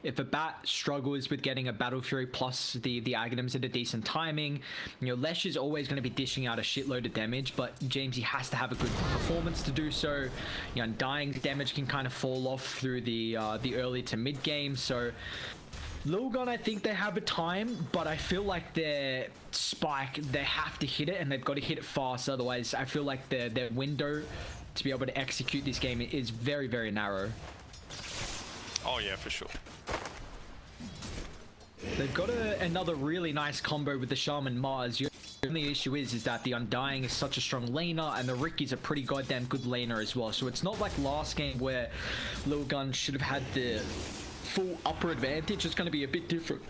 if Abat struggles with getting a Battle Fury plus the items at a decent timing, you know, Lesh is always going to be dishing out a shitload of damage, but Jamesy has to have a good performance to do so. You know, Undying damage can kind of fall off through the early to mid game, so Lilgun, I think they have a time, but I feel like their spike, they have to hit it, and they've got to hit it fast. Otherwise, I feel like their window to be able to execute this game is very, very narrow. Oh yeah, for sure. They've got another really nice combo with the Shaman Mars. The only issue is that the Undying is such a strong laner, and the Riki's a pretty goddamn good laner as well. So it's not like last game where Lilgun should have had the full upper advantage. It's going to be a bit different.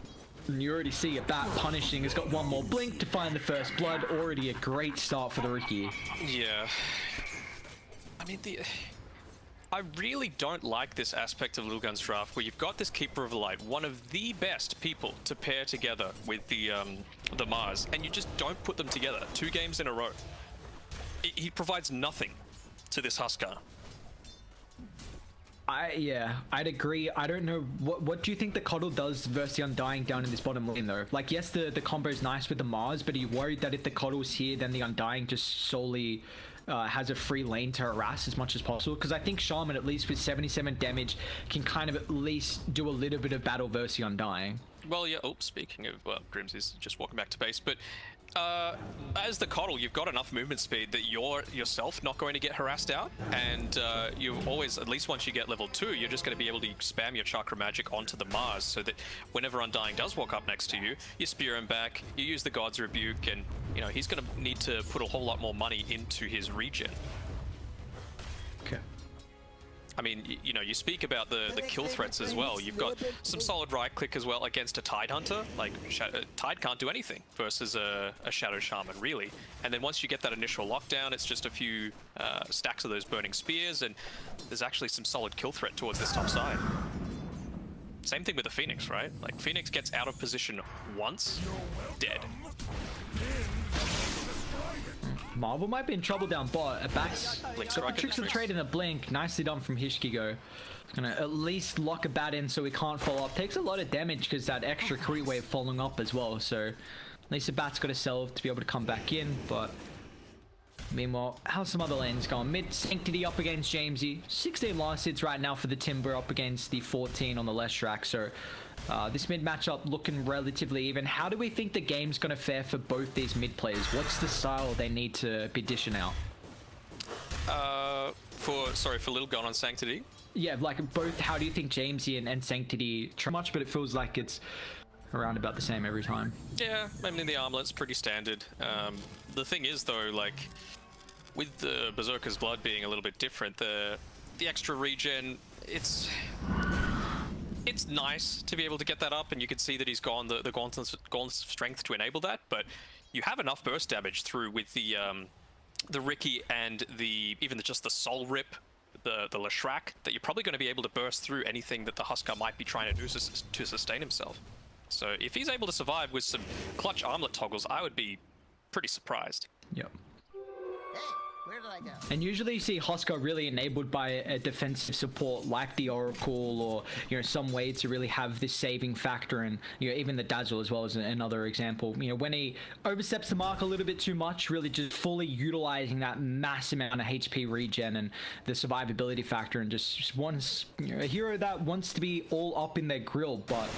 And you already see Abat punishing. Has got one more blink to find the first blood. Already a great start for the Riki. Yeah. I mean, I really don't like this aspect of Lilgun's draft where you've got this Keeper of the Light, one of the best people to pair together with the Mars, and you just don't put them together 2 games in a row. He provides nothing to this Huskar. Yeah, I'd agree. I don't know, what do you think the Coddle does versus the Undying down in this bottom lane though? Like, yes, the combo's nice with the Mars, but are you worried that if the Coddle's here, then the Undying just solely has a free lane to harass as much as possible? Because I think Shaman, at least with 77 damage, can kind of at least do a little bit of battle versus the Undying. Well, yeah, speaking of, well, Grimzx is just walking back to base, but as the Coddle, you've got enough movement speed that you're yourself not going to get harassed out, and you always, at least once you get level 2, you're just going to be able to spam your Chakra Magic onto the Mars, so that whenever Undying does walk up next to you, you spear him back, you use the God's Rebuke, and you know he's going to need to put a whole lot more money into his regen. Okay. I mean, you know, you speak about the kill threats as well. You've got some solid right click as well against a Tidehunter. Like, Tide can't do anything versus a Shadow Shaman, really. And then once you get that initial lockdown, it's just a few stacks of those burning spears, and there's actually some solid kill threat towards this top side. Same thing with the Phoenix, right? Like, Phoenix gets out of position once, dead. Marvel might be in trouble down bot. Abat's got the tricks of the trade in a blink. Nicely done from Hishgee. It's gonna at least lock Abat in so he can't fall up. Takes a lot of damage because that extra crit wave falling up as well. So at least Abat's got a sell to be able to come back in. But meanwhile, how's some other lanes going? Mid, Sanctity up against Jamesy. 16 last hits right now for the Timber up against the 14 on the Leshrac. So this mid matchup looking relatively even. How do we think the game's going to fare for both these mid players? What's the style they need to be dishing out? For Lilgun on Sanctity? Yeah, like both. How do you think Jamesy and Sanctity try much, but it feels like it's around about the same every time? Yeah, I mean, the armlet's pretty standard. The thing is, though, like, with the Berserker's Blood being a little bit different, the extra regen, it's nice to be able to get that up, and you can see that he's gone the Gauntlet Strength to enable that, but you have enough burst damage through with the Riki and just the Soul Rip, the Leshrac, that you're probably going to be able to burst through anything that the Huskar might be trying to do to sustain himself. So if he's able to survive with some clutch armlet toggles, I would be pretty surprised. Yep. Where did I go? And usually you see Huskar really enabled by a defensive support like the Oracle, or some way to really have this saving factor, and even the Dazzle as well as another example. When he oversteps the mark a little bit too much, really just fully utilizing that mass amount of HP regen and the survivability factor, and just wants a hero that wants to be all up in their grill, but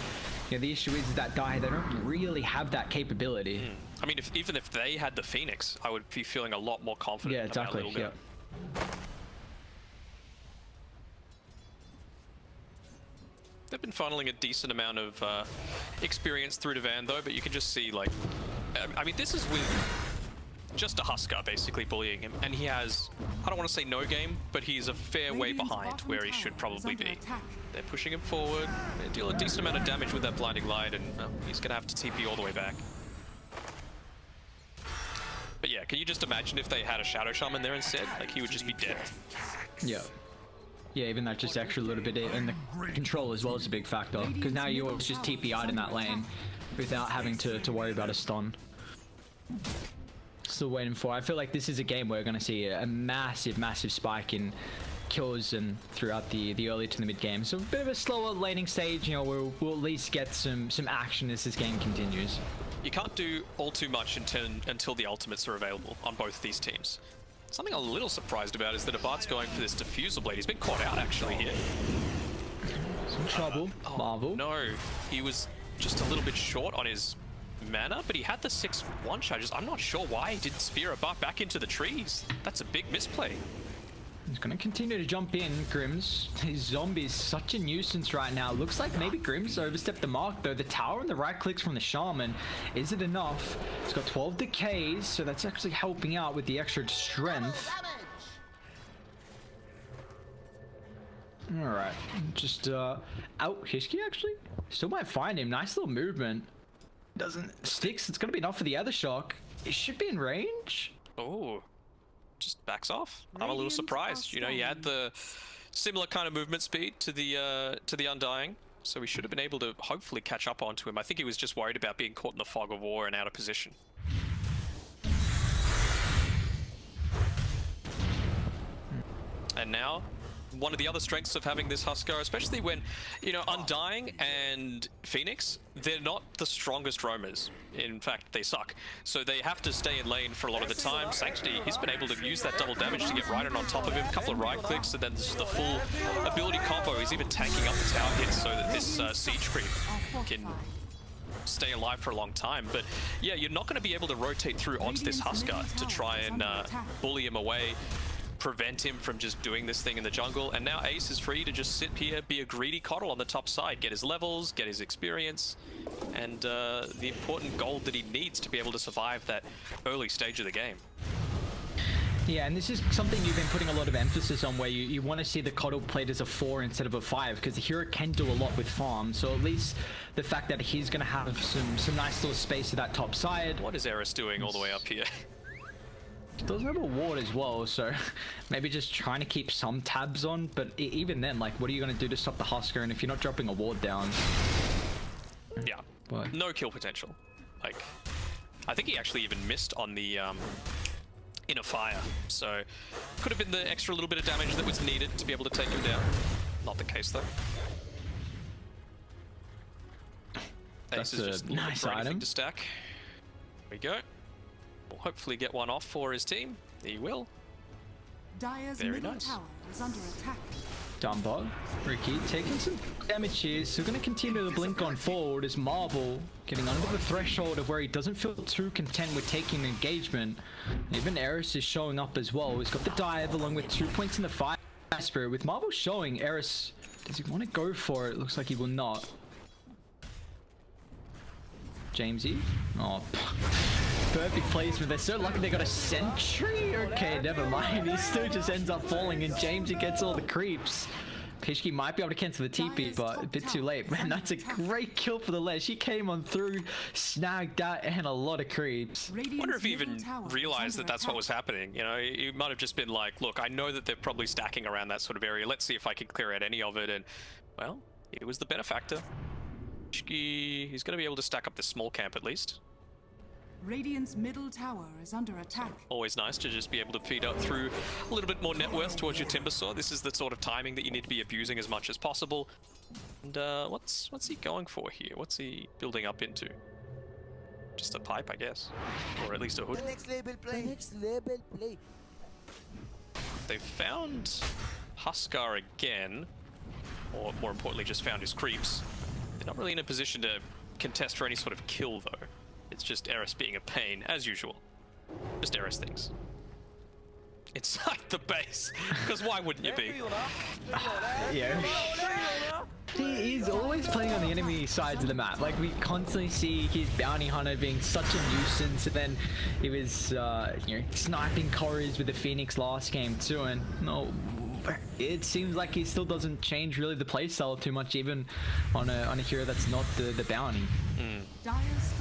the issue is that they don't really have that capability. I mean, even if they had the Phoenix, I would be feeling a lot more confident. Yeah, exactly. About Lilgun. Yeah. They've been funneling a decent amount of experience through to Van, though, but you can just see, like, I mean, this is with just a Huskar basically bullying him, and he has, I don't want to say no game, but he's a fair way behind where he should probably be. They're pushing him forward, they deal a decent amount of damage with that blinding light, and he's going to have to TP all the way back. But yeah, can you just imagine if they had a Shadow Shaman there instead? Like, he would just be dead. Yeah. Yeah, even that just extra little bit, and the control as well is a big factor, because now you're just TPI'd in that lane without having to worry about a stun. Still waiting for. I feel like this is a game where we're going to see a massive spike in kills and throughout the early to the mid game. So a bit of a slower laning stage. You know, we'll at least get some action as this game continues. You can't do all too much until the ultimates are available on both of these teams. Something I'm a little surprised about is that Abat's going for this diffusal blade. He's been caught out actually here. Some trouble, Marvel. No, he was just a little bit short on his mana, but he had the 6 one-shot. I'm not sure why he didn't spear Abat back into the trees. That's a big misplay. He's going to continue to jump in, Grims. His zombie's such a nuisance right now. Looks like maybe Grims overstepped the mark, though. The tower and the right clicks from the Shaman. Is it enough? He's got 12 decays, so that's actually helping out with the extra strength. Alright, just out Hishgee actually? Still might find him. Nice little movement. Doesn't sticks. It's going to be enough for the other shock. It should be in range. Oh. Just backs off. I'm a little surprised. You know, he had the similar kind of movement speed to the Undying, so we should have been able to hopefully catch up onto him. I think he was just worried about being caught in the fog of war and out of position. And now, one of the other strengths of having this Huskar, especially when, you know, Undying and Phoenix, they're not the strongest roamers. In fact, they suck. So they have to stay in lane for a lot of the time. Sanctity, he's been able to use that double damage to get right on top of him. A couple of right clicks, and then the full ability combo. He's even tanking up the tower hits so that this siege creep can stay alive for a long time. But yeah, you're not going to be able to rotate through onto this Huskar to try and bully him away, prevent him from just doing this thing in the jungle. And now Ace is free to just sit here, be a greedy coddle on the top side, get his levels, get his experience, and the important gold that he needs to be able to survive that early stage of the game. Yeah, and this is something you've been putting a lot of emphasis on, where you want to see the coddle played as a 4 instead of a 5, because the hero can do a lot with farm. So at least the fact that he's going to have some nice little space to that top side. What is Erice doing all the way up here? Does have a ward as well, so maybe just trying to keep some tabs on, but even then, like, what are you going to do to stop the Huskar? And if you're not dropping a ward down, yeah, what? No kill potential. Like, I think he actually even missed on the inner fire, so could have been the extra little bit of damage that was needed to be able to take him down. Not the case though. That's Ace is just a nice item to stack. There we go. We'll hopefully get one off for his team. He will. Dire's Very middle nice. tower is under attack. Dumbo, Riki taking some damage here, so going to continue to blink on forward as Marvel getting under the threshold of where he doesn't feel too content with taking engagement. Even Erice is showing up as well. He's got the dive along with 2 points in the fire spirit. With Marvel showing, Erice, does he want to go for it? Looks like he will not. Jamesy, oh, perfect placement. They're so lucky they got a sentry. Okay, never mind. He still just ends up falling, and Jamesy gets all the creeps. Hishgee might be able to cancel the TP, but a bit too late. Man, that's a great kill for the Lesh. He came on through, snagged that, and a lot of creeps. I wonder if he even realized that that's what was happening. You know, he might have just been like, look, I know that they're probably stacking around that sort of area. Let's see if I can clear out any of it. And, well, he was the benefactor. Hishgee, he's going to be able to stack up this small camp at least. Radiant's middle tower is under attack. Always nice to just be able to feed up through a little bit more net worth towards your Timbersaw. This is the sort of timing that you need to be abusing as much as possible. And what's he going for here? What's he building up into? Just a pipe, I guess. Or at least a hood. They've found Huskar again. Or more importantly, just found his creeps. They're not really in a position to contest for any sort of kill, though. It's just Erice being a pain, as usual. Just Erice things. Inside the base, because why wouldn't you be? Yeah. He's always playing on the enemy sides of the map. Like, we constantly see his bounty hunter being such a nuisance, and then he was, you know, sniping Corys with the Phoenix last game too, and no. It seems like he still doesn't change really the playstyle too much, even on a hero that's not the bounty.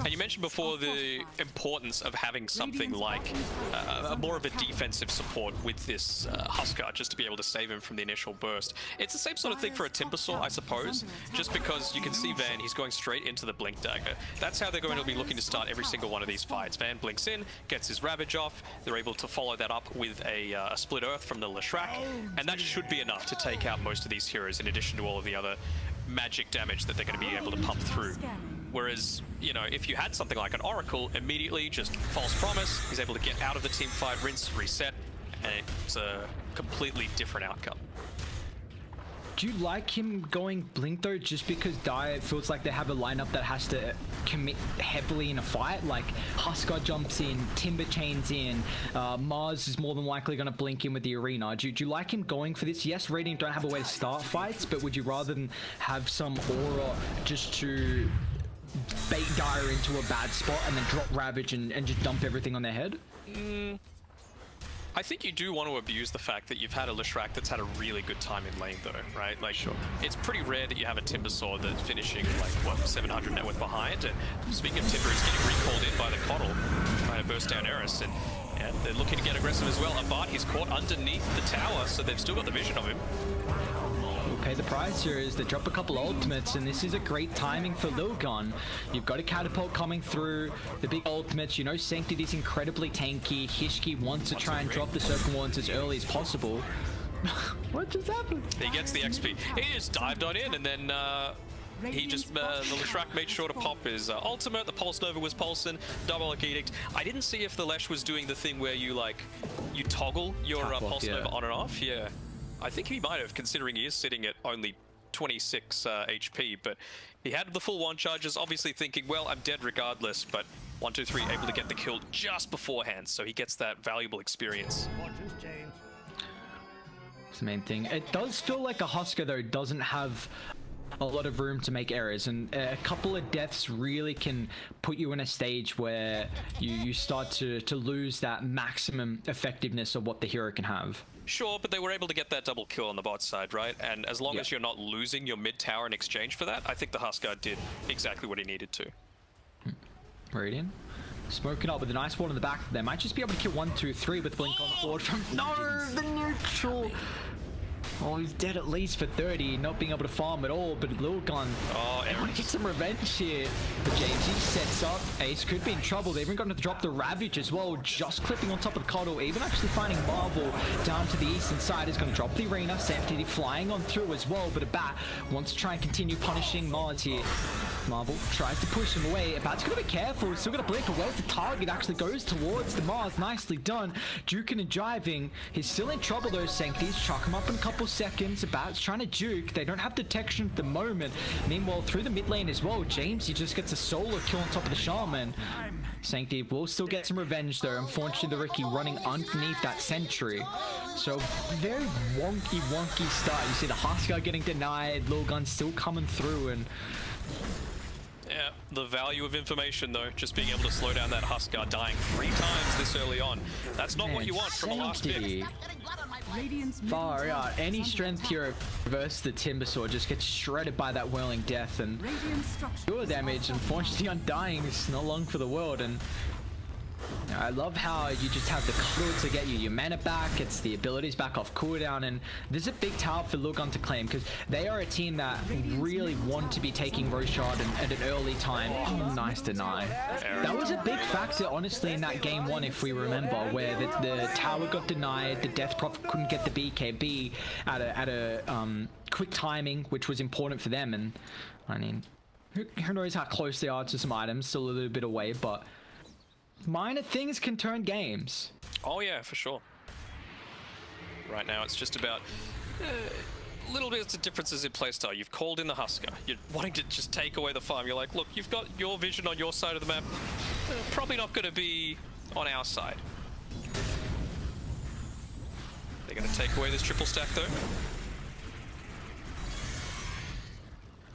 And you mentioned before the importance of having something like more of a defensive support with this Huskar, just to be able to save him from the initial burst. It's the same sort of thing for a Timbersaw, I suppose, just because you can see Van, he's going straight into the Blink Dagger. That's how they're going to be looking to start every single one of these fights. Van blinks in, gets his Ravage off, they're able to follow that up with a Split Earth from the Leshrac, and that that should be enough to take out most of these heroes, in addition to all of the other magic damage that they're going to be able to pump through. Whereas, you know, if you had something like an Oracle, immediately just false promise, he's able to get out of the team fight, rinse, reset, and it's a completely different outcome. Do you like him going Blink though, just because Dire feels like they have a lineup that has to commit heavily in a fight? Like Huskar jumps in, Timber chains in, Mars is more than likely going to Blink in with the arena. Do you like him going for this? Yes, Radiant don't have a way to start fights, but would you rather than have some aura just to bait Dire into a bad spot and then drop Ravage and just dump everything on their head? I think you do want to abuse the fact that you've had a Leshrac that's had a really good time in lane though, right? Like, sure. It's pretty rare that you have a Timbersaw that's finishing like, what, 700 net worth behind. And speaking of Timber, he's getting recalled in by the Coddle, trying to burst down Erice. And yeah, they're looking to get aggressive as well. Abat, he's caught underneath the tower, so they've still got the vision of him. Okay, the prize here is they drop a couple ultimates, and this is a great timing for Lilgun. You've got a catapult coming through, the big ultimates. You know Sanctity is incredibly tanky. Hishgee wants to try and drop the circle warrants as early as possible. What just happened? He gets the XP. He just dived on in, and then he just, the Leshrac made sure to pop his ultimate. The Pulse Nova was pulsing, double Edict. I didn't see if the Lesh was doing the thing where you you toggle your Pulse Nova on and off. Yeah. I think he might have, considering he is sitting at only 26 HP, but he had the full one charges, obviously thinking, well, I'm dead regardless, but 1, 2, 3 able to get the kill just beforehand, so he gets that valuable experience. That's the main thing. It does feel like a Huskar, though, doesn't have a lot of room to make errors, and a couple of deaths really can put you in a stage where you start to lose that maximum effectiveness of what the hero can have. Sure, but they were able to get that double kill on the bot side, right? And as long as you're not losing your mid tower in exchange for that, I think the Huskar did exactly what he needed to. Radiant smoking up with a nice ward in the back. They might just be able to kill 1, 2, 3 with Blink on the board from the neutral. Oh, he's dead at least for 30, not being able to farm at all, but Lilgun, they want to get some revenge here. But Jamesy sets up, Ace could be in trouble. They even got to drop the Ravage as well, just clipping on top of the Coddle, even actually finding Marvel down to the eastern side. Is going to drop the arena, Sanctity flying on through as well, but Abat wants to try and continue punishing Mars here. Marvel tries to push him away. Abat's going to be careful, he's still going to blink, but where's the target? Actually goes towards the Mars, nicely done. Juking and jiving, he's still in trouble though. Sanctity's chuck him up in a couple seconds. Abat's trying to juke, they don't have detection at the moment. Meanwhile, through the mid lane as well, Jamesy just gets a solo kill on top of the Shaman. Sanctity will still get some revenge though. Unfortunately, the Riki running underneath that sentry. So very wonky start. You see the Huskar getting denied, Lilgun still coming through, and yeah, the value of information though, just being able to slow down that Huskar dying 3 times this early on. That's not what you want from a last pick. Far out. Any strength here versus the Timbersaw just gets shredded by that Whirling Death, and pure damage. Unfortunately, Undying is not long for the world, and I love how you just have the Coddle to get you your mana back. It's the abilities back off cooldown, and there's a big tower for Lilgun to claim because they are a team that really want to be taking Roshard at an early time. Oh, nice deny. That was a big factor, honestly, in that game 1, if we remember, where the tower got denied, the Death Prophet couldn't get the BKB at a quick timing, which was important for them. And I mean, who knows how close they are to some items, still a little bit away, but minor things can turn games. Oh yeah, for sure. Right now it's just about little bits of differences in playstyle. You've called in the Huskar. You're wanting to just take away the farm. You're like, look, you've got your vision on your side of the map. Probably not going to be on our side. They're going to take away this triple stack though.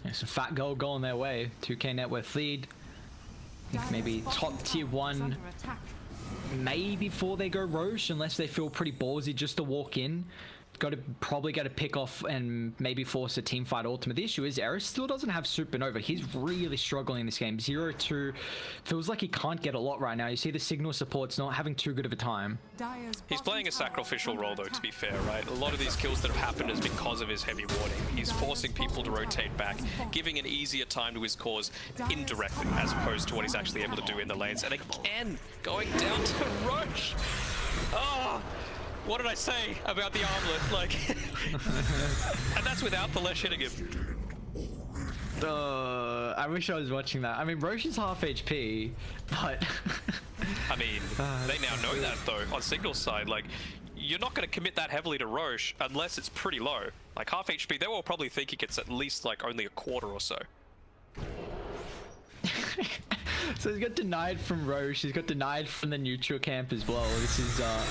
Yeah, some fat gold going their way. 2k net worth lead. Maybe top tier 1, maybe before they go Roche, unless they feel pretty ballsy just to walk in. Probably got to pick off and maybe force a team fight ultimate. The issue is Erice still doesn't have Supernova. He's really struggling in this game. 0-2 feels like he can't get a lot right now. You see the Cignal support's not having too good of a time. He's playing a sacrificial role though, to be fair, right? A lot of these kills that have happened is because of his heavy warding. He's forcing people to rotate back, giving an easier time to his cause indirectly, as opposed to what he's actually able to do in the lanes. And again, going down to Roche. Oh, What did I say about the armlet? Like, and that's without the Lesh hitting him. I wish I was watching that. I mean, Roche is half HP, but I mean, they now know that though on Cignal's side. Like, you're not going to commit that heavily to Roche unless it's pretty low. Like half HP, they will probably think he gets at least like only a quarter or so. So he's got denied from Roche, he's got denied from the neutral camp as well. This is a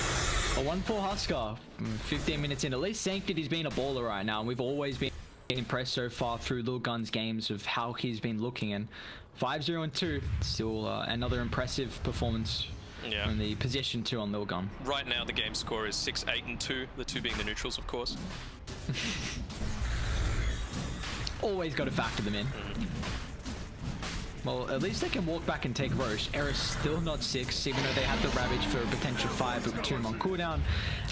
1-4 Huskar, 15 minutes in. At least Sanctity's been a baller right now, and we've always been impressed so far through Lilgun's games of how he's been looking. And 5-0-2, still another impressive performance. Yeah. In the position 2 on Lilgun. Right now the game score is 6-8-2, the 2 being the neutrals, of course. Always got to factor them in. Well, at least they can walk back and take Roche. Erice still not 6, even though they have the Ravage for a potential 5, but 2 on cooldown.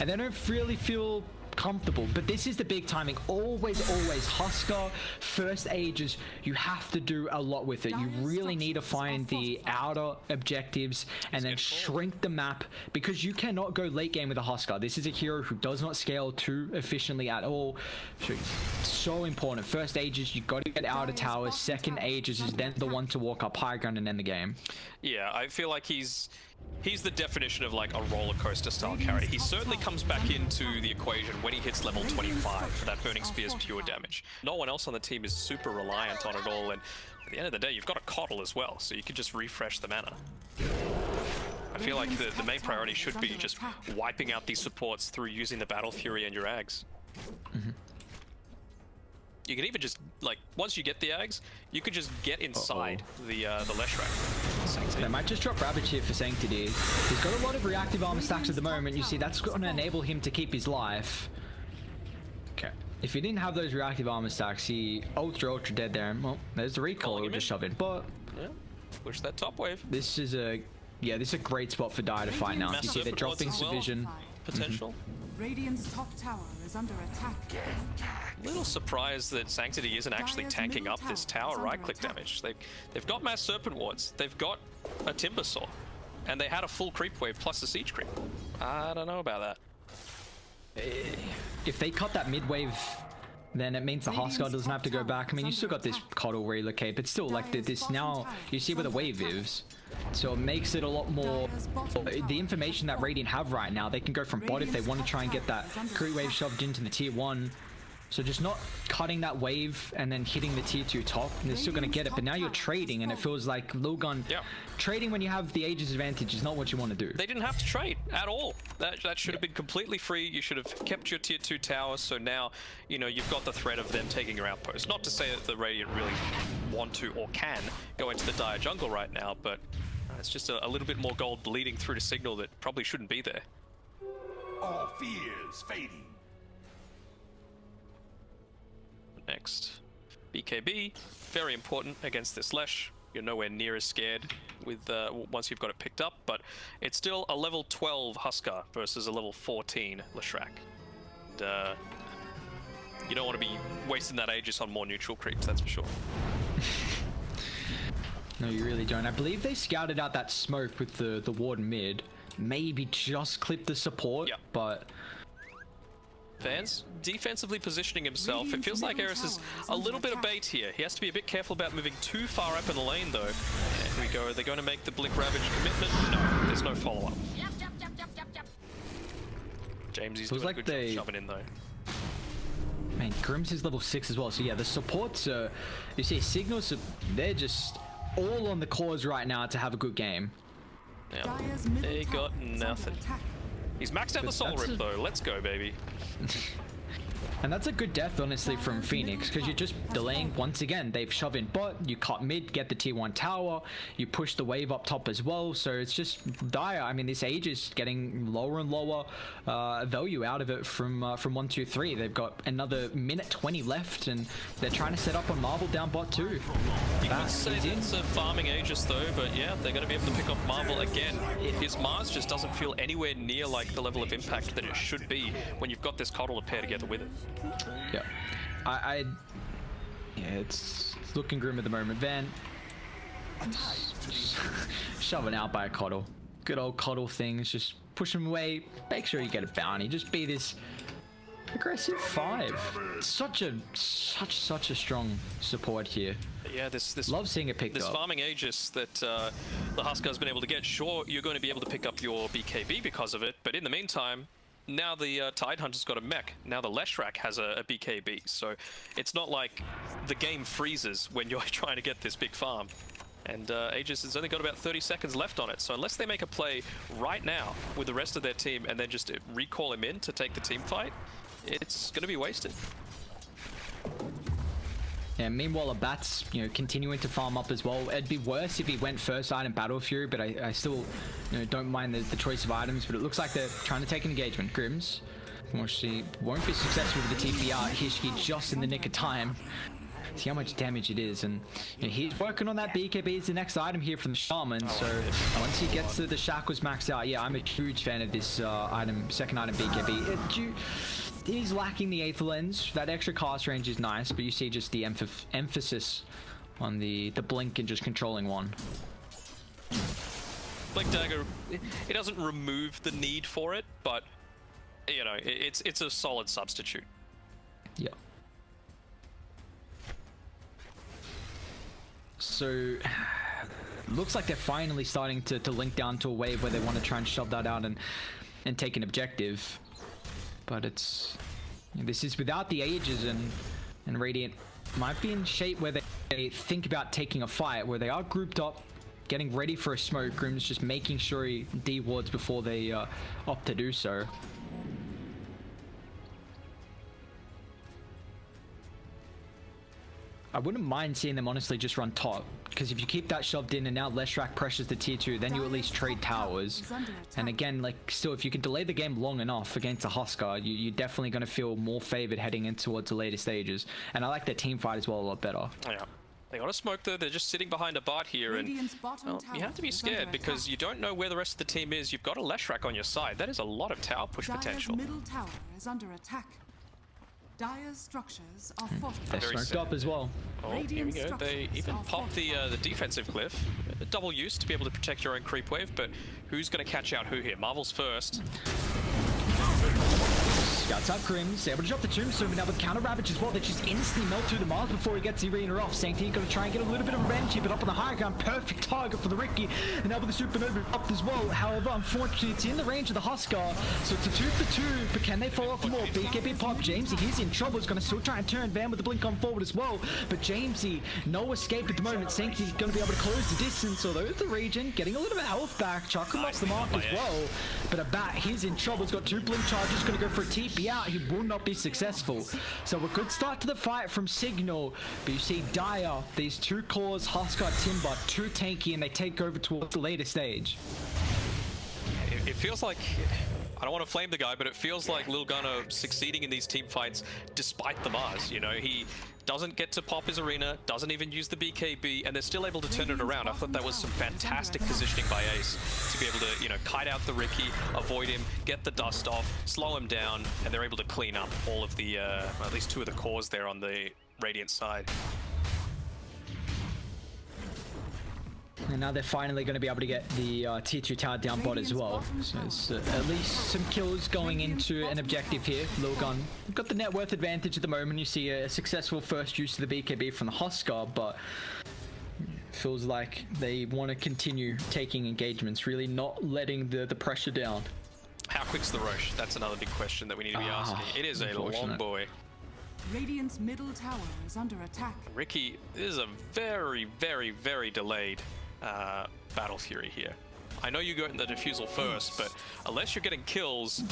And they don't really feel comfortable. But this is the big timing. Always Huskar, first ages, you have to do a lot with it. You really need to find the outer objectives and then shrink the map, because you cannot go late game with a Huskar. This is a hero who does not scale too efficiently at all. So important. First ages, you got to get outer towers. Second ages is then the one to walk up high ground and end the game. Yeah, I feel like he's the definition of like a roller coaster style carry. He certainly comes back into the equation when he hits level 25 for that Burning Spear's pure damage. No one else on the team is super reliant on it all, and at the end of the day, you've got a Coddle as well, so you can just refresh the mana. I feel like the main priority should be just wiping out these supports through using the Battle Fury and your Ags. You can even just, like, once you get the Ags, you could just get inside the Leshrac. They might just drop Ravage here for Sanctity. He's got a lot of reactive armor stacks at the moment. You see, that's going to enable him to keep his life. Okay. If he didn't have those reactive armor stacks, he ultra dead there. Well, there's the recall he'll just shove in. But yeah, push that top wave. This is a this is a great spot for Dire to fight now. You see, they're dropping Subvision. Potential. Radiant's top tower is under attack. Little surprised that Sanctity isn't actually tanking up this tower right-click damage. They've got mass Serpent Wards, they've got a Timbersaw, and they had a full creep wave plus a siege creep. I don't know about that. If they cut that mid wave, then it means the Huskar doesn't have to go back. I mean, you still got this Coddle relocate, but still, like this now, you see where the wave is. So it makes it a lot more, the information that Radiant have right now, they can go from bot if they want to try and get that creep wave shoved into the tier 1. So just not cutting that wave and then hitting the tier 2 top, and they're still going to get it. But now you're trading, and it feels like Lilgun, trading when you have the Aegis advantage is not what you want to do. They didn't have to trade at all. That should have been completely free. You should have kept your tier 2 tower, so now, you know, you've got the threat of them taking your outpost. Not to say that the Radiant really want to or can go into the Dire jungle right now, but it's just a little bit more gold bleeding through to Cignal that probably shouldn't be there. All fears fading. Next, BKB, very important against this Lesh. You're nowhere near as scared with once you've got it picked up, but it's still a level 12 Huskar versus a level 14 Leshrac. And, you don't want to be wasting that Aegis on more neutral creeps, that's for sure. No, you really don't. I believe they scouted out that smoke with the ward mid. Maybe just clip the support, but... Van's defensively positioning himself. It feels like Erice is a little bit of bait here. He has to be a bit careful about moving too far up in the lane, though. And here we go. Are they going to make the Blink Ravage commitment? No, there's no follow-up. Jamesy's doing a good job shoving in, though. Man, Grimzx is level 6 as well. So yeah, the supports are... You see, Cignal, they're just all on the cause right now to have a good game. Yeah, they got nothing. He's maxed out the Soul Rip though. Let's go, baby. And that's a good death, honestly, from Phoenix, because you're just delaying once again. They've shoved in bot, you cut mid, get the tier 1 tower, you push the wave up top as well. So it's just dire. I mean, this age is getting lower and lower value out of it from 1, 2, 3. They've got another minute 20 left, and they're trying to set up on Marvel down bot too. You could say it's a farming Aegis though, but yeah, they're going to be able to pick off Marvel again. His Mars just doesn't feel anywhere near like the level of impact that it should be when you've got this Coddle to pair together with it. Yeah, yeah, it's looking grim at the moment. Van shoving out by a Coddle. Good old Coddle things, just push him away. Make sure you get a bounty. Just be this aggressive 5. Such a strong support here. Yeah, this love seeing it picked this up. farming Aegis that the Huskar's been able to get. Sure, you're going to be able to pick up your BKB because of it, but in the meantime, now the Tidehunter's got a mech. Now the Leshrac has a BKB, so it's not like the game freezes when you're trying to get this big farm. And Aegis has only got about 30 seconds left on it, so unless they make a play right now with the rest of their team and then just recall him in to take the team fight, it's going to be wasted. Yeah, meanwhile, Abat's, you know, continuing to farm up as well. It'd be worse if he went first item Battle Fury, but I still, you know, don't mind the choice of items. But it looks like they're trying to take an engagement. Grimzx, she won't be successful with the TP out. Hishgee just in the nick of time. See how much damage it is, and you know, he's working on that BKB as the next item here from the Shaman. So once he gets the shackles maxed out, yeah, I'm a huge fan of this item, second item BKB. He's lacking the Aether Lens. That extra cast range is nice, but you see just the emphasis on the blink and just controlling one. Blink Dagger, it doesn't remove the need for it, but you know, it's a solid substitute. Yeah. So looks like they're finally starting to link down to a wave where they want to try and shove that out and take an objective. But it's, you know, this is without the Aegis, and Radiant might be in shape where they think about taking a fight, where they are grouped up, getting ready for a smoke. Grim's just making sure he de-wards before they opt to do so. I wouldn't mind seeing them honestly just run top, because if you keep that shoved in and now Leshrac pressures the tier 2, then you at least trade towers. And again, like, still, if you can delay the game long enough against a Huskar, you're definitely going to feel more favored heading in towards the later stages. And I like their team fight as well a lot better. Yeah. They got a smoke though, they're just sitting behind a Abat here, and well, you have to be scared because you don't know where the rest of the team is. You've got a Leshrac on your side. That is a lot of tower push potential. Dire's middle tower is under attack. Dire's structures are They're fortified. smoked up as well. Oh, here we go. They even popped the defensive glyph. A double use to be able to protect your own creep wave, but who's going to catch out who here? Marvel's first. Scouts out Grimzx, able to drop the tombstone, but now with counter ravage as well, they just instantly melt through the Mars before he gets the arena off. Sanctity gonna try and get a little bit of revenge here, but up on the high ground, perfect target for the Riki, and now with the supernova up as well. However, unfortunately, it's in the range of the Huskar, so it's a 2 for 2, but can they follow up more? BKB pop, Jamesy, he's in trouble, he's gonna still try and turn Van with the blink on forward as well, but Jamesy, no escape at the moment. Sanctity's gonna be able to close the distance, although the region getting a little bit of health back. Chuck him off the mark as well, but Abat, he's in trouble, he's got 2 blink charges, gonna go for a TP out, he will not be successful. So a good start to the fight from Cignal, but you see Dire, these 2 cores, Huskar, Timber, too tanky, and they take over towards the later stage. It feels like, I don't want to flame the guy, but it feels like Lilgun are succeeding in these team fights despite the Mars. You know, he doesn't get to pop his arena, doesn't even use the BKB, and they're still able to turn it around. I thought that was some fantastic positioning by Ace to be able to, you know, kite out the Riki, avoid him, get the dust off, slow him down, and they're able to clean up all of the, at least 2 of the cores there on the Radiant side. And now they're finally going to be able to get the tier 2 tower down bot as well. So it's at least some kills going into an objective here. Lilgun got the net worth advantage at the moment. You see a successful first use of the BKB from the Huskar, but feels like they want to continue taking engagements, really not letting the pressure down. How quick's the Roche? That's another big question that we need to be asking. It is a long boy. Radiant's middle tower is under attack. Riki, this is a very, very, very delayed Battle Fury here. I know you go in the defusal first, but unless you're getting kills,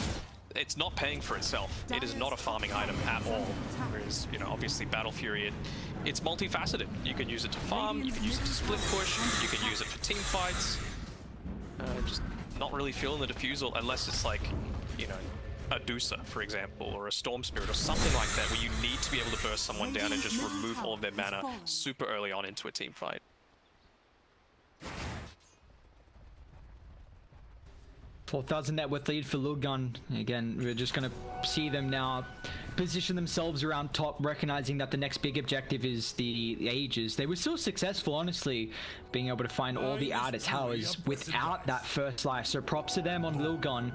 it's not paying for itself. It is not a farming item at all. Whereas, you know, obviously Battle Fury, it's multifaceted. You can use it to farm, you can use it to split push, you can use it for team fights. Just not really feeling the defusal unless it's like, you know, a Dusa, for example, or a Storm Spirit, or something like that, where you need to be able to burst someone down and just remove all of their mana super early on into a team fight. 4,000 net worth lead for Lilgun. Again, we're just going to see them now position themselves around top, recognizing that the next big objective is the Aegis. They were still successful, honestly, being able to find all the outer towers without that first life. So props to them on Lilgun.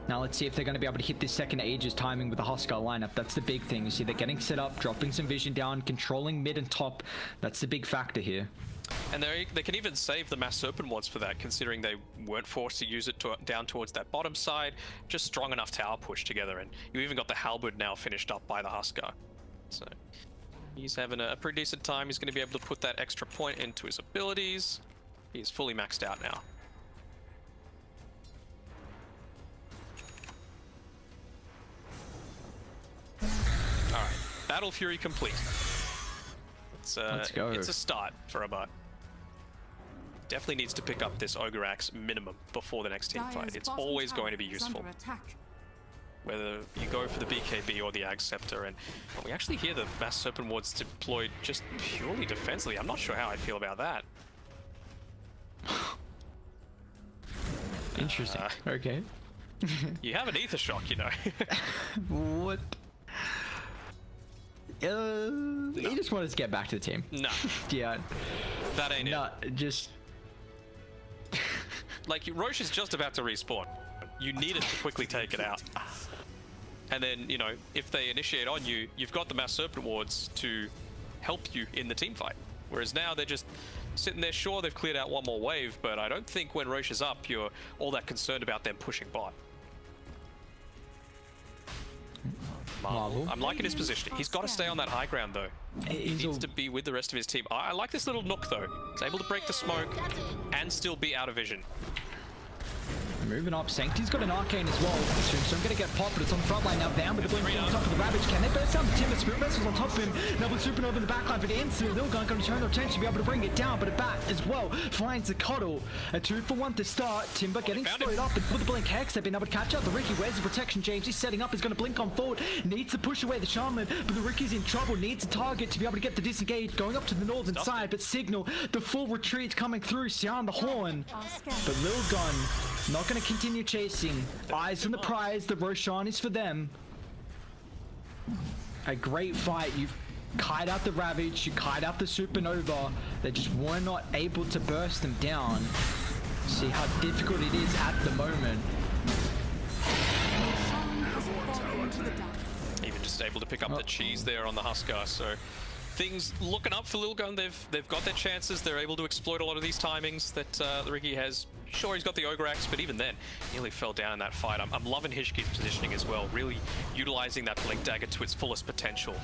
Now let's see if they're going to be able to hit this second Aegis timing with the Huskar lineup. That's the big thing. You see they're getting set up, dropping some vision down, controlling mid and top. That's the big factor here. And they can even save the Mass Serpent wards for that, considering they weren't forced to use it down towards that bottom side. Just strong enough tower push together, and you even got the Halberd now finished up by the Huskar. So he's having a pretty decent time. He's going to be able to put that extra point into his abilities. He's fully maxed out now. Alright, Battle Fury complete. Let's go. It's a start for Abat. Definitely needs to pick up this Ogre Axe minimum before the next team fight. It's always going to be useful. Whether you go for the BKB or the Ag Scepter, and we actually hear the Mass Serpent wards deployed just purely defensively. I'm not sure how I'd feel about that. Interesting. Okay. You have an Ether Shock, you know. What? He just wanted to get back to the team. No. Yeah. That ain't no, it. Just... Like, Roche is just about to respawn. You need it to quickly take it out. And then, you know, if they initiate on you, you've got the Mass Serpent wards to help you in the team fight. Whereas now they're just sitting there. Sure, they've cleared out one more wave, but I don't think when Roche is up, you're all that concerned about them pushing bot. Marvel. I'm liking his position. He's got to stay on that high ground, though. He needs to be with the rest of his team. I like this little nook, though. He's able to break the smoke and still be out of vision. Moving up, Sanctity's got an Arcane as well. So I'm going to get popped, but it's on the front line now. Down with the blink on top of the Ravage. Can they burst down the Timber? Spirit Vessel's on top of him. Now with Supernova in the backline for the instant. Lilgun going to turn their attention to be able to bring it down, but Abat as well finds the cuddle. A 2-for-1 to start. Timber getting slowed up, and with the blink Hex, they've been able to catch up. The Riki, where's the protection? Jamesy setting up, is going to blink on forward. Needs to push away the Shaman, but the Riki's in trouble. Needs a target to be able to get the disengage. Going up to the northern side, but Cignal, the full retreat coming through. Sian the Horn, but Lilgun not going to continue chasing. Eyes on the prize. The Roshan is for them. A great fight. You've kite out the Ravage. You kite out the Supernova. They just were not able to burst them down. See how difficult it is at the moment. Even just able to pick up the cheese there on the Huskar. So things looking up for Lilgun. They've got their chances. They're able to exploit a lot of these timings that the Riki has. Sure, he's got the Ogre Axe, but even then, nearly fell down in that fight. I'm loving Hishgee's positioning as well, really utilizing that Blink Dagger to its fullest potential.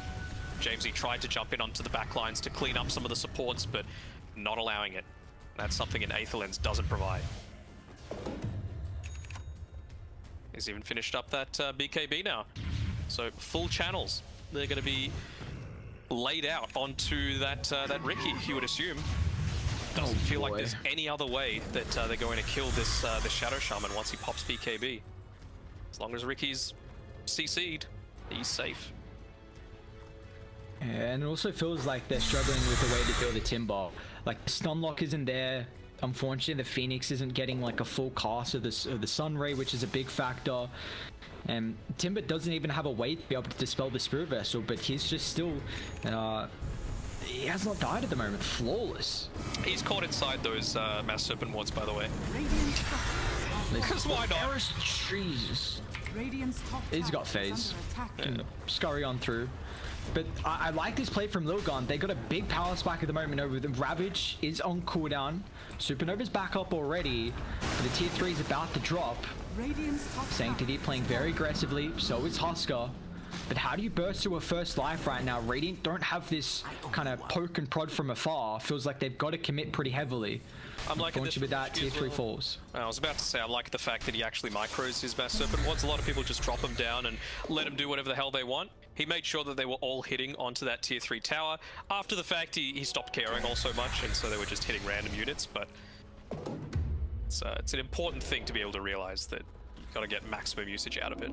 Jamesy tried to jump in onto the backlines to clean up some of the supports, but not allowing it. That's something an Aetherlens doesn't provide. He's even finished up that BKB now. So full channels. They're going to be laid out onto that Riki, you would assume. Doesn't feel like there's any other way that they're going to kill this Shadow Shaman once he pops BKB. As long as Riki's CC'd, he's safe. And it also feels like they're struggling with the way to build a Timber. Like the stun lock isn't there. Unfortunately, the Phoenix isn't getting like a full cast of the Sun Ray, which is a big factor. And Timber doesn't even have a way to be able to dispel the Spirit Vessel, but he's just still he has not died at the moment. Flawless. He's caught inside those Mass Serpent wards, by the way. Because why not? Erice, Jesus. He's got phase. Can scurry on through. But I like this play from Lilgun. They got a big power spike at the moment over the Ravage is on cooldown. Supernova's back up already. The tier 3 is about to drop. Sanctity playing very aggressively. So is Huskar. But how do you burst to a first life right now? Radiant don't have this kind of poke and prod from afar. Feels like they've got to commit pretty heavily. I'm liking this with that tier 3 falls. I was about to say, I like the fact that he actually micros his Mass Serpent wards. A lot of people just drop him down and let him do whatever the hell they want. He made sure that they were all hitting onto that tier 3 tower. After the fact, he stopped caring all so much, and so they were just hitting random units. But it's an important thing to be able to realize that you've got to get maximum usage out of it.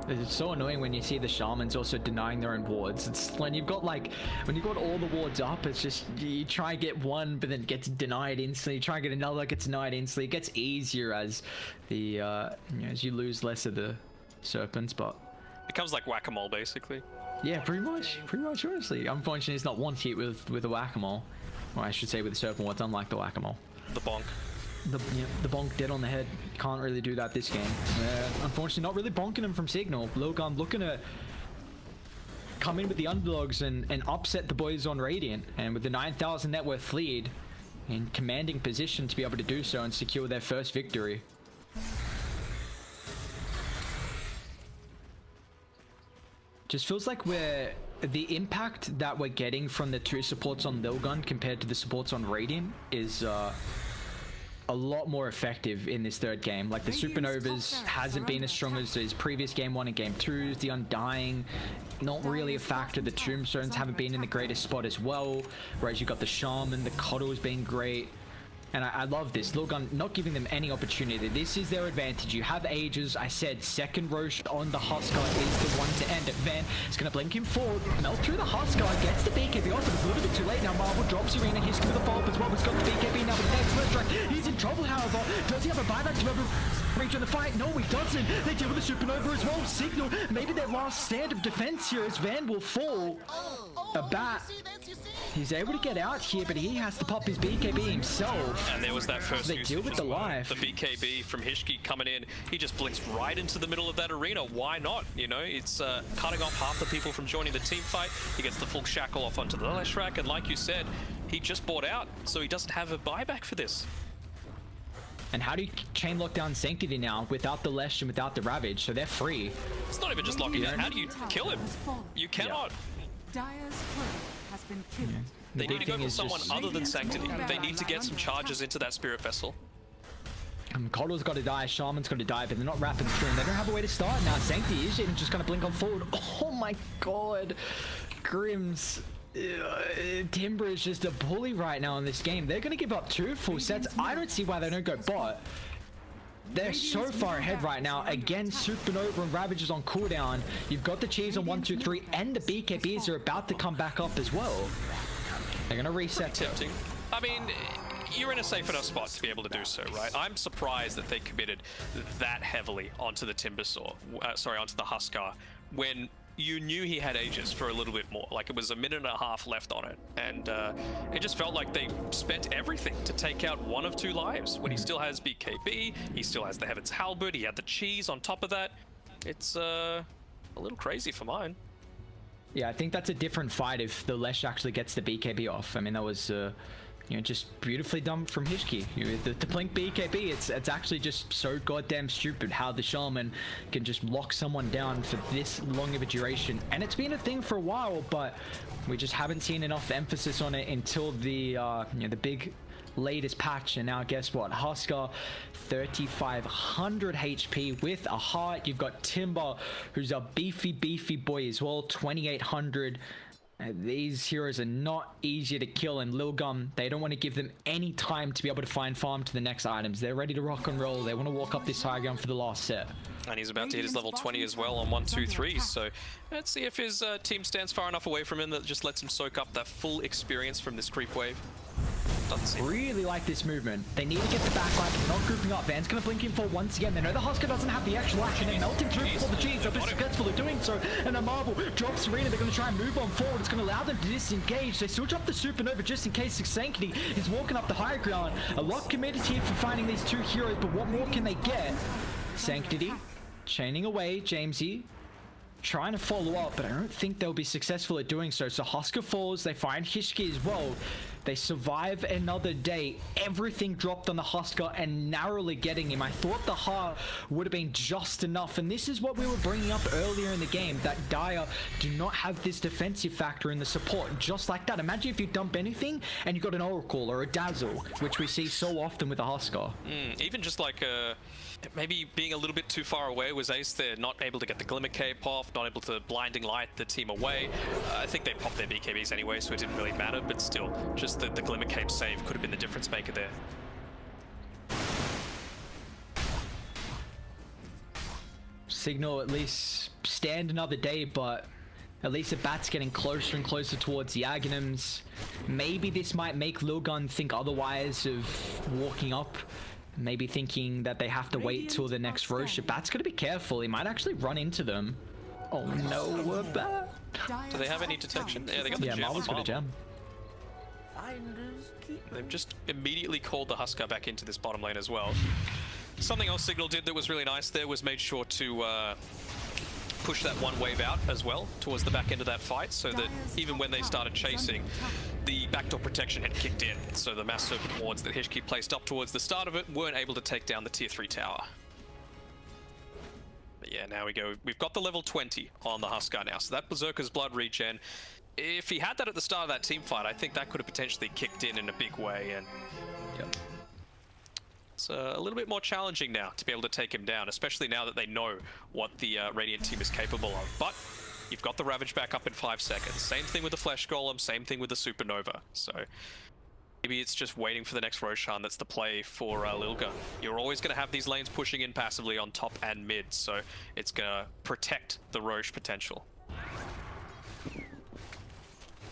It's so annoying when you see the Shamans also denying their own wards. It's when you've got all the wards up, it's just you try and get one, but then it gets denied instantly. You try and get another, gets denied instantly. It gets easier as the as you lose less of the serpents, but Becomes like whack-a-mole, basically. Yeah, pretty much, honestly. Unfortunately, it's not one hit with a whack-a-mole. Or I should say with a serpent what's unlike the whack-a-mole. The bonk. The bonk dead on the head. Can't really do that this game. Unfortunately, not really bonking him from Cignal. Lilgun looking to come in with the underdogs and upset the boys on Radiant. And with the 9,000 net worth lead, in commanding position to be able to do so and secure their first victory. Just feels like the impact that we're getting from the two supports on Lilgun compared to the supports on Radiant is a lot more effective in this third game. Like the Supernovas hasn't been as strong as his previous game 1 and game 2. The Undying, not really a factor. The Tombstones haven't been in the greatest spot as well. Whereas you got the Shaman, the Coddle's been great. And I love this. Lilgun not giving them any opportunity. This is their advantage. You have Aegis. I said second Roche on the Huskar is the one to end it. Van is going to blink him forward. Melt through the Huskar. Gets the BKB off, but it's a little bit too late now. Marvel drops Arena. Hishgee with the follow-up as well. He's got the BKB now with the next Leshrac. He's in trouble, however. Does he have a buyback to be able to reach in the fight? No, he doesn't. They deal with the Supernova as well. Cignal, maybe their last stand of defense here as Van will fall. Abat, he's able to get out here, but he has to pop his BKB himself. And there was that first they deal with the life. The BKB from Hishgee coming in. He just blinks right into the middle of that arena. Why not? You know, it's cutting off half the people from joining the team fight. He gets the full shackle off onto the Leshrac, and like you said, he just bought out, so he doesn't have a buyback for this. And how do you chain lock down Sanctity now without the Lesh and without the Ravage? So they're free. It's not even just locking down. How do you kill him? You cannot. Dire's turret has been killed. They need to go for someone other than Sanctity. They need to get some charges into that Spirit Vessel. Coddle's got to die, Shaman's got to die, but they're not wrapping through, and they don't have a way to start now. Sanctity is even just going to blink on forward. Oh my god. Grimzx. Timber is just a bully right now in this game. They're going to give up 2 full sets. I don't see why they don't go bot. They're so far ahead right now. Again, Supernova and Ravages on cooldown. You've got the cheese on 1, 2, 3, and the BKBs are about to come back up as well. They're going to reset. Tempting. I mean, you're in a safe enough spot to be able to do so, right? I'm surprised that they committed that heavily onto the Timbersaw, onto the Huskar, when you knew he had Aegis for a little bit more. Like, it was a minute and a half left on it, and it just felt like they spent everything to take out 1 of 2 lives. When he still has BKB, he still has the Heaven's Halberd, he had the cheese on top of that. It's a little crazy for mine. Yeah, I think that's a different fight if the Lesh actually gets the BKB off. I mean, that was you know, just beautifully done from Hishgee. The blink BKB, it's actually just so goddamn stupid how the Shaman can just lock someone down for this long of a duration. And it's been a thing for a while, but we just haven't seen enough emphasis on it until the you know, the big latest patch. And now guess what? Huskar 3,500 HP with a heart. You've got Timber, who's a beefy boy as well, 2,800. These heroes are not easy to kill, and Lilgun, they don't want to give them any time to be able to find farm to the next items. They're ready to rock and roll. They want to walk up this high ground for the last set. And he's about to hit his level 20 as well on 1, 2, 3. So let's see if his team stands far enough away from him that just lets him soak up that full experience from this creep wave. Really like this movement. They need to get the backline. They're not grouping up. Van's going to blink him for once again. They know the Huskar doesn't have the actual action. They're melting through for the cheese. They'll be successful at doing so. And a Marvel drops Arena. They're going to try and move on forward. It's going to allow them to disengage. They still drop the Supernova just in case Sanctity is walking up the high ground. A lot committed here for finding these 2 heroes, but what more can they get? Sanctity chaining away Jamesy, trying to follow up, but I don't think they'll be successful at doing so. So Huskar falls. They find Hishgee as well. They survive another day. Everything dropped on the Huskar and narrowly getting him. I thought the heart would have been just enough, and this is what we were bringing up earlier in the game, that Dire do not have this defensive factor in the support. Just like that. Imagine if you dump anything and you got an Oracle or a Dazzle, which we see so often with the Huskar. Even just like maybe being a little bit too far away was Ace there, not able to get the Glimmer Cape off, not able to blinding light the team away. I think they popped their BKBs anyway, so it didn't really matter, but still, just the Glimmer Cape save could have been the difference maker there. Cignal at least stand another day, but at least the Bat's getting closer and closer towards the Aghanims. Maybe this might make Lilgun think otherwise of walking up. Maybe thinking that they have to wait till the next Roche. Bat's got to be careful. He might actually run into them. Oh no, we're back. Do they have any detection? Yeah, they got the Yeah, gem. Marvel's got a gem. They've just immediately called the Huskar back into this bottom lane as well. Something else Cignal did that was really nice there was made sure to push that one wave out as well towards the back end of that fight, so that even when they started chasing, the backdoor protection had kicked in. So the mass serpent wards that Hishgee placed up towards the start of it weren't able to take down the tier 3 tower. But yeah, now we go. We've got the level 20 on the Huskar now, so that Berserker's Blood regen, if he had that at the start of that team fight, I think that could have potentially kicked in a big way, and yep. It's a little bit more challenging now to be able to take him down, especially now that they know what the Radiant team is capable of. But you've got the Ravage back up in 5 seconds. Same thing with the Flesh Golem, same thing with the Supernova. So maybe it's just waiting for the next Roshan that's the play for Lilgun. You're always going to have these lanes pushing in passively on top and mid, so it's going to protect the Roche potential.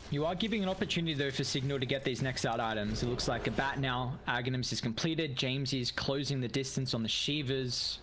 You are giving an opportunity though for Cignal to get these next out items. It looks like Abat now, Aghanim's is completed, Jamesy is closing the distance on the Shivas.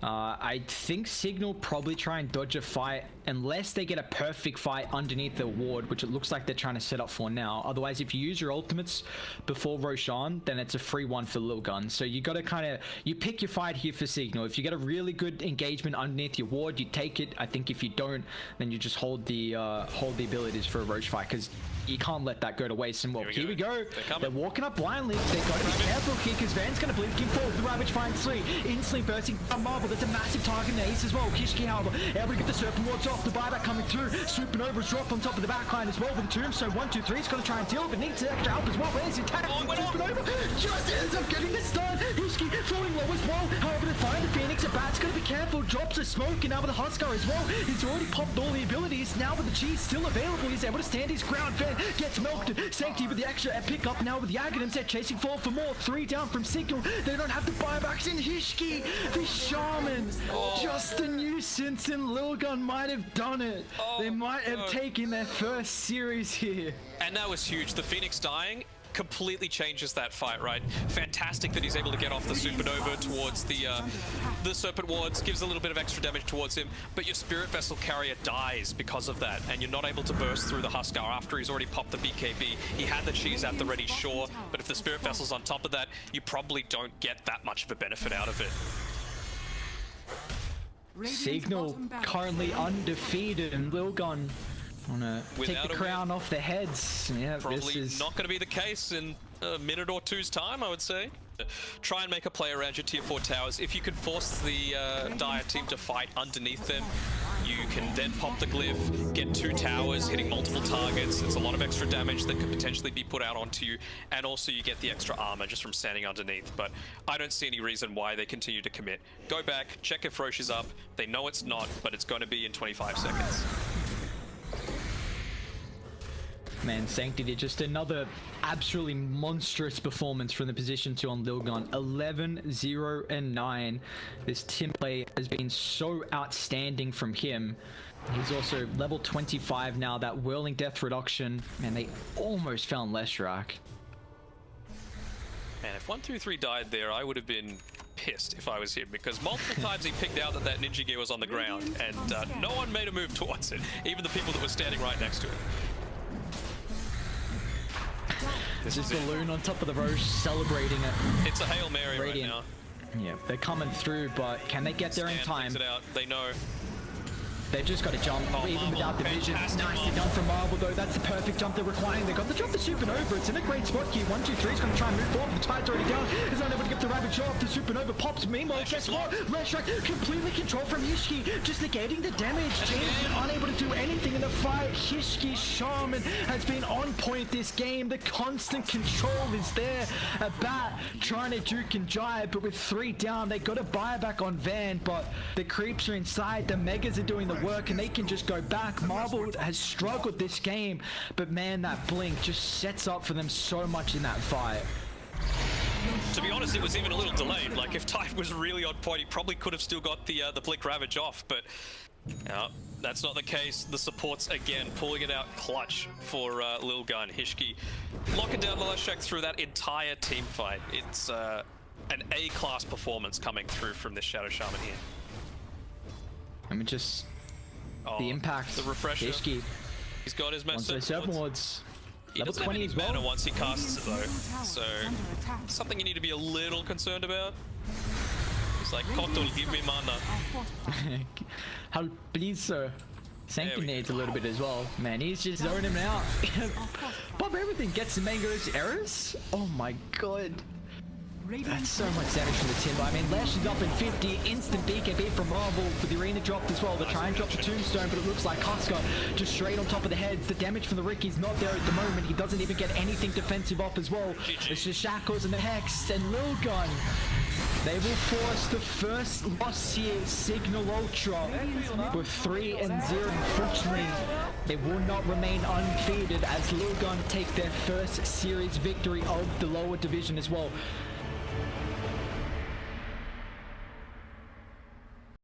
I think Cignal probably try and dodge a fight unless they get a perfect fight underneath the ward, which it looks like they're trying to set up for now. Otherwise, if you use your ultimates before Roshan, then it's a free one for Lilgun. So you got to kind of, you pick your fight here for Cignal. If you get a really good engagement underneath your ward, you take it. I think if you don't, then you just hold the abilities for a Roche fight, because you can't let that go to waste. And well, here we go. They're walking up blindly. They've got to be careful here because Van's going to blink him forward. The Ravage finds 3. Instantly bursting from Marvel. That's a massive target in the ace as well. Hishgee, however, able to get the Serpent Wards off. The buyback coming through. Supernova's dropped on top of the backline as well with the Tomb. So 1, 2, 3 is going to try and deal with it. Needs extra help as well. Where's the attack? Supernova just ends up getting the stun. Hishgee falling low as well. However, to find the Phoenix, Abat's going to be careful. Drops the smoke, and now with the Huskar as well. He's already popped all the abilities. Now with the cheese still available, he's able to stand his ground. Van gets milked. Sanctity with the extra pick up now with the Aghanims. They're chasing forward for more. 3 down from Cignal. They don't have the buybacks in Hishgee. The Shaman. Just a nuisance, and Lilgun might have done it. They might have taken their first series here. And that was huge. The Phoenix dying completely changes that fight, right? Fantastic that he's able to get off the Supernova towards the Serpent Wards, gives a little bit of extra damage towards him, but your Spirit Vessel Carrier dies because of that, and you're not able to burst through the Huskar after he's already popped the BKB. He had the cheese at the ready, sure, but if the Spirit Vessel's on top of that, you probably don't get that much of a benefit out of it. Cignal currently undefeated, and Lilgun wanna take the crown off their heads. Yeah, probably this is not going to be the case in a minute or two's time, I would say. Try and make a play around your tier 4 towers. If you can force the Dire team to fight underneath them, you can then pop the glyph, get 2 towers hitting multiple targets. It's a lot of extra damage that could potentially be put out onto you, and also you get the extra armor just from standing underneath. But I don't see any reason why they continue to commit. Go back, check if Roche is up. They know it's not, but it's going to be in 25 seconds. Man, Sanctity, just another absolutely monstrous performance from the position 2 on Lilgun. 11, 0, and 9. This team play has been so outstanding from him. He's also level 25 now, that Whirling Death reduction. Man, they almost found Leshrac. Man, if 1, 2, 3 died there, I would have been pissed if I was him, because multiple times he picked out that ninja gear was on the ground, and no one made a move towards it, even the people that were standing right next to it. This is Balloon on top of the Roche celebrating it. It's a Hail Mary Radiant. right now. Yeah, they're coming through, but can they get there in time? It out. They know. They've just got to jump, even without the vision. Nicely done from Marvel, though. That's the perfect jump they're requiring. They got the jump to Supernova. It's in a great spot here. 1, 2, 3 is going to try and move forward. The Tide's already down. Is unable to get the Ravage off. The Supernova pops. Meanwhile, guess what? Leshrac completely controlled from Hishgee, just negating the damage. James unable to do anything in the fight. Hishgee Shaman has been on point this game. The constant control is there. Abat trying to juke and jive, but with 3 down, they got a buyback on Van, but the creeps are inside. The Megas are doing the work, and they can just go back. Marvel has struggled this game, but man, that blink just sets up for them so much in that fight. To be honest, it was even a little delayed. Like, if Tide was really on point, he probably could have still got the blink Ravage off, but that's not the case. The supports, again, pulling it out clutch for Lilgun. Hishgee locking down the Leshrac through that entire team fight. It's an A-class performance coming through from this Shadow Shaman here. I mean, just Oh, The impact. The refresher. Hishgee. He's got his Once Mensa. those serpent wards. He Level doesn't have 20 any as well. mana once he casts it though. So Under attack. something you need to be a little concerned about. He's like, Kotal, give me mana. Are fortified. How please, sir. Sanctity go. needs a little bit as well. Man, he's just zoning him out. Pop everything. Gets the mangoes. Erice? Oh my god. That's so much damage from the Timber. I mean, Lesh is up in 50. Instant BKB from Marvel with the arena dropped as well. They try and drop the tombstone, but it looks like Huskar just straight on top of the heads. The damage from the Riki's not there at the moment. He doesn't even get anything defensive up as well. It's just Shackles and the Hex and Lilgun. They will force the first loss here, Cignal Ultra, with 3-0. Unfortunately, they will not remain undefeated as Lilgun take their first series victory of the lower division as well.